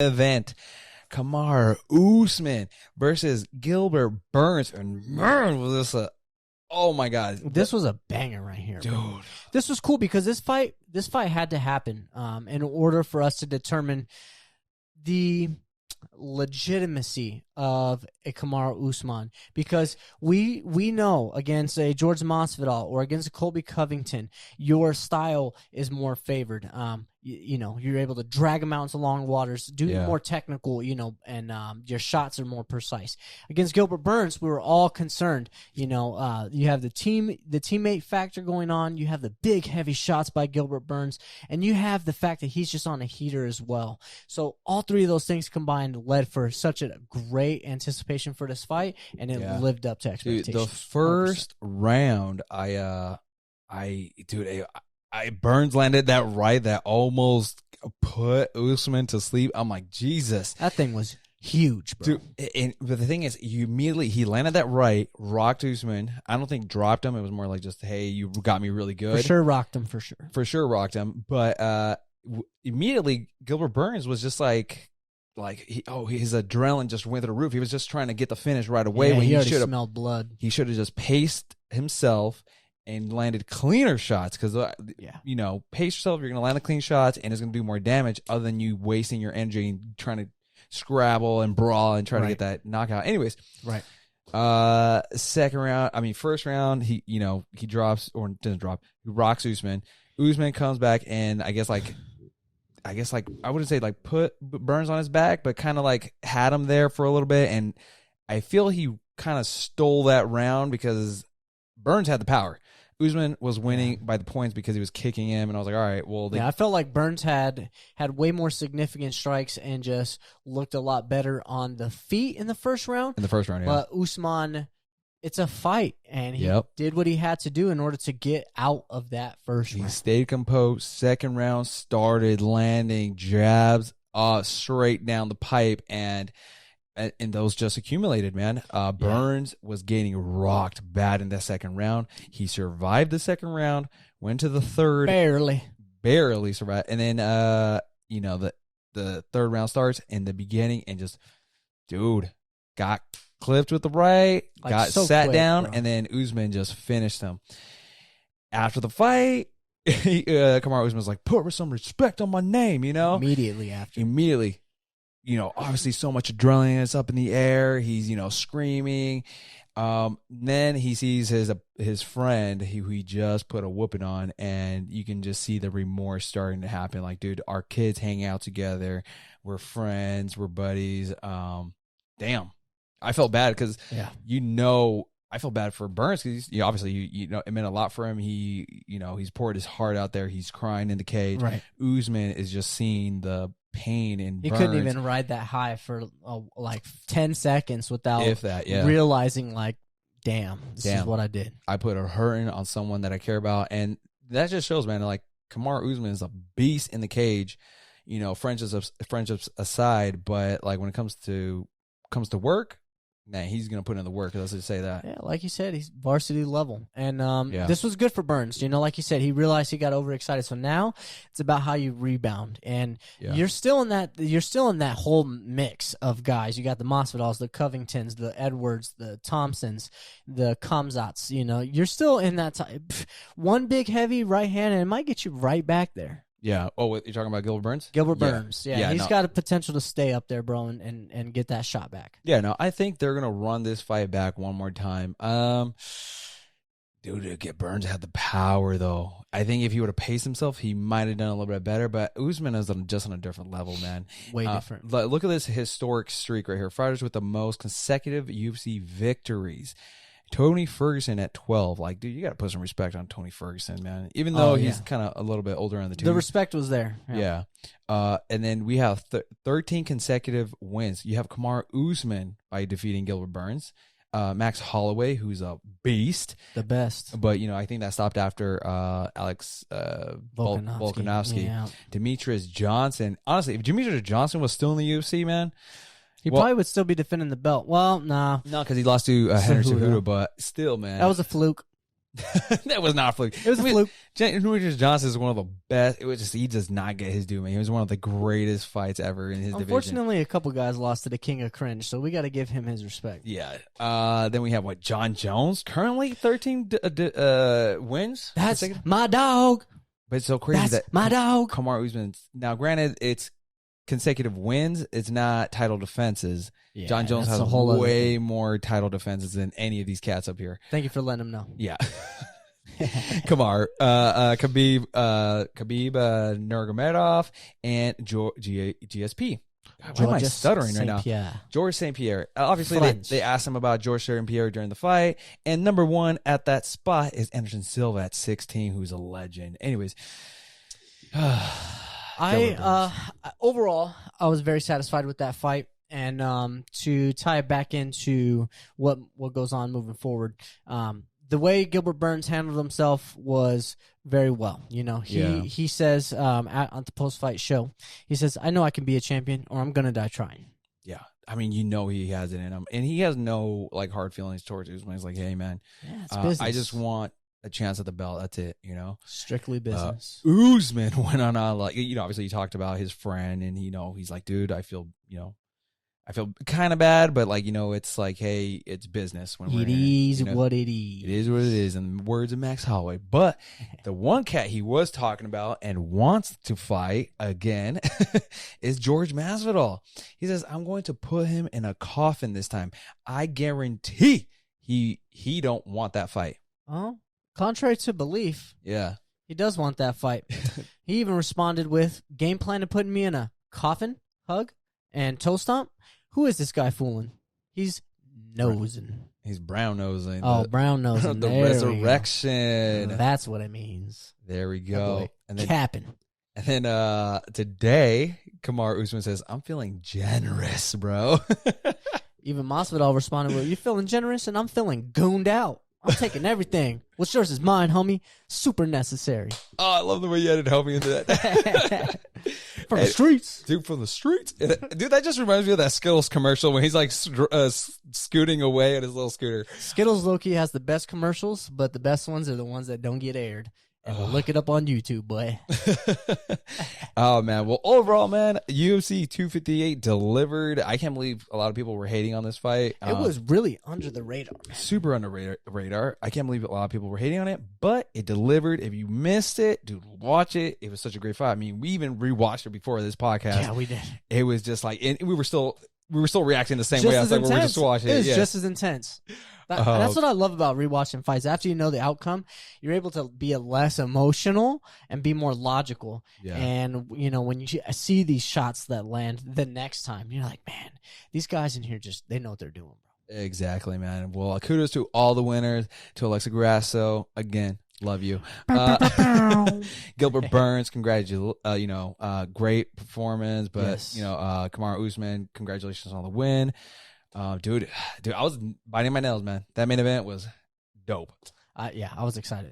event. Kamaru Usman versus Gilbert Burns. And man, was this a... Oh my God. This was a banger right here, dude. Bro. This was cool because this fight had to happen in order for us to determine the legitimacy of a Kamaru Usman, because we know against a George Masvidal or against a Colby Covington, your style is more favored. You know, you're able to drag them out into long waters, do more technical, you know, and your shots are more precise. Against Gilbert Burns, we were all concerned. You know, you have the teammate factor going on. You have the big, heavy shots by Gilbert Burns, and you have the fact that he's just on a heater as well. So all three of those things combined led for such a great anticipation for this fight, and it lived up to expectations. Dude, the first 100%. Round, Burns landed that right that almost put Usman to sleep. I'm like, Jesus. That thing was huge, bro. Dude, but the thing is, he landed that right, rocked Usman. I don't think dropped him. It was more like just, hey, you got me really good. For sure rocked him, for sure. For sure rocked him. But immediately, Gilbert Burns was just his adrenaline just went through the roof. He was just trying to get the finish right away. When he already smelled blood. He should have just paced himself and landed cleaner shots, because you know, pace yourself. You're going to land the clean shots, and it's going to do more damage other than you wasting your energy and trying to scrabble and brawl and try to get that knockout. Anyways, first round, he drops or doesn't drop. He rocks Usman. Usman comes back, and I guess I wouldn't say like put Burns on his back, but kind of like had him there for a little bit, and I feel he kind of stole that round because Burns had the power. Usman was winning by the points because he was kicking him, and I was like, all right, well. I felt like Burns had way more significant strikes and just looked a lot better on the feet in the first round. But Usman, it's a fight, and he did what he had to do in order to get out of that first round. He stayed composed. Second round started landing jabs straight down the pipe, and those just accumulated, man. Burns was getting rocked bad in that second round. He survived the second round, went to the third. Barely survived. And then, the third round starts in the beginning, and just, dude, got clipped with the right, got sat down, bro. And then Usman just finished him. After the fight, Kamaru Usman was like, put some respect on my name, you know? Immediately. You know, obviously so much adrenaline is up in the air. He's, screaming. Then he sees his friend who he just put a whooping on, and you can just see the remorse starting to happen. Like, dude, our kids hang out together. We're friends. We're buddies. Damn. I felt bad because, I feel bad for Burns because obviously it meant a lot for him. He's poured his heart out there. He's crying in the cage. Right. Usman is just seeing the pain in Burns. He couldn't even ride that high for like 10 seconds without realizing, like, damn, this is what I did. I put a hurting on someone that I care about, and that just shows, man. Like, Kamaru Usman is a beast in the cage. Friendships aside, but like when it comes to work. Nah, he's going to put in the work. Let's just say that. Yeah, like you said, he's varsity level. And this was good for Burns. Like you said, he realized he got overexcited. So now it's about how you rebound. And you're still in that whole mix of guys. You got the Masvidals, the Covingtons, the Edwards, the Thompsons, the Kamzats. You're still in that one big heavy right hand, and it might get you right back there. Yeah. Oh, you're talking about Gilbert Burns? Gilbert Burns. Yeah. He's got a potential to stay up there, bro, and get that shot back. Yeah, no, I think they're going to run this fight back one more time. Dude, Burns had the power, though. I think if he would have paced himself, he might have done a little bit better, but Usman is just on a different level, man. Way different. Look at this historic streak right here. Fighters with the most consecutive UFC victories. Tony Ferguson at 12. Like, dude, you got to put some respect on Tony Ferguson, man. Even though he's kind of a little bit older on the two. The respect was there. Yeah. And then we have 13 consecutive wins. You have Kamaru Usman by defeating Gilbert Burns. Max Holloway, who's a beast. The best. But, I think that stopped after Alex Volkanovski. Yeah. Demetrius Johnson. Honestly, if Demetrius Johnson was still in the UFC, man, he probably would still be defending the belt. Well, nah. No, because he lost to Henry Cejudo, but still, man. That was a fluke. That was not a fluke. It was a fluke. Demetrius Johnson is one of the best. It was just he does not get his due, man. He was one of the greatest fights ever in his division. Unfortunately, a couple guys lost to the King of Cringe, so we got to give him his respect. Yeah. Then we have John Jones, currently 13 wins. That's my dog. But it's so crazy that my dog. Kamaru Usman. Now, granted, it's consecutive wins. It's not title defenses. Yeah, John Jones has way more title defenses than any of these cats up here. Thank you for letting him know. Yeah. Khabib Nurmagomedov, and GSP. Why am I stuttering right now? George St. Pierre. Obviously, they asked him about George St. Pierre during the fight. And number one at that spot is Anderson Silva at 16, who's a legend. Anyways. Overall, I was very satisfied with that fight. And to tie it back into what goes on moving forward, the way Gilbert Burns handled himself was very well. You know, he says on the post-fight show, he says, I know I can be a champion or I'm going to die trying. Yeah. I mean, you know he has it in him. And he has no like hard feelings towards Usman. He's like, hey, man, it's business. I just want a chance at the belt. That's it, you know? Strictly business. Usman went on like, you know, obviously you talked about his friend and, you know, he's like, dude, I feel kind of bad, but like, you know, it's like, hey, it's business. When it is what it is. It is what it is, in the words of Max Holloway. But the one cat he was talking about and wants to fight again is George Masvidal. He says, I'm going to put him in a coffin this time. I guarantee he don't want that fight. Oh, contrary to belief. Yeah. He does want that fight. He even responded with, game plan to putting me in a coffin, hug, and toe stomp. Who is this guy fooling? He's nosing. He's brown nosing. Brown nosing. The resurrection. That's what it means. There we go. And then capping. And then today, Kamaru Usman says, I'm feeling generous, bro. Even Masvidal responded with, you feeling generous? And I'm feeling gooned out. I'm taking everything. What's yours is mine, homie. Super necessary. Oh, I love the way you added homie into that. From the streets. Dude, from the streets. Dude, that just reminds me of that Skittles commercial when he's like scooting away on his little scooter. Skittles low-key has the best commercials, but the best ones are the ones that don't get aired. And look it up on YouTube, boy. Oh, man. Well, overall, man, UFC 258 delivered. I can't believe a lot of people were hating on this fight. It was really under the radar, man. Super under radar. I can't believe a lot of people were hating on it, but it delivered. If you missed it, dude, watch it. It was such a great fight. I mean, we even rewatched it before this podcast. Yeah, we did. It was just like, and we were still reacting the same way. I was like, we were just watching it. It was just as intense. That's what I love about rewatching fights. After you know the outcome, you're able to be less emotional and be more logical. Yeah. And, you know, when you see these shots that land the next time, you're like, man, these guys in here they know what they're doing, bro. Exactly, man. Well, kudos to all the winners, to Alexa Grasso. Again, love you. Gilbert Burns, congratulations. Great performance. But, yes. Kamaru Usman, congratulations on the win. Dude, I was biting my nails, man. That main event was dope. I was excited.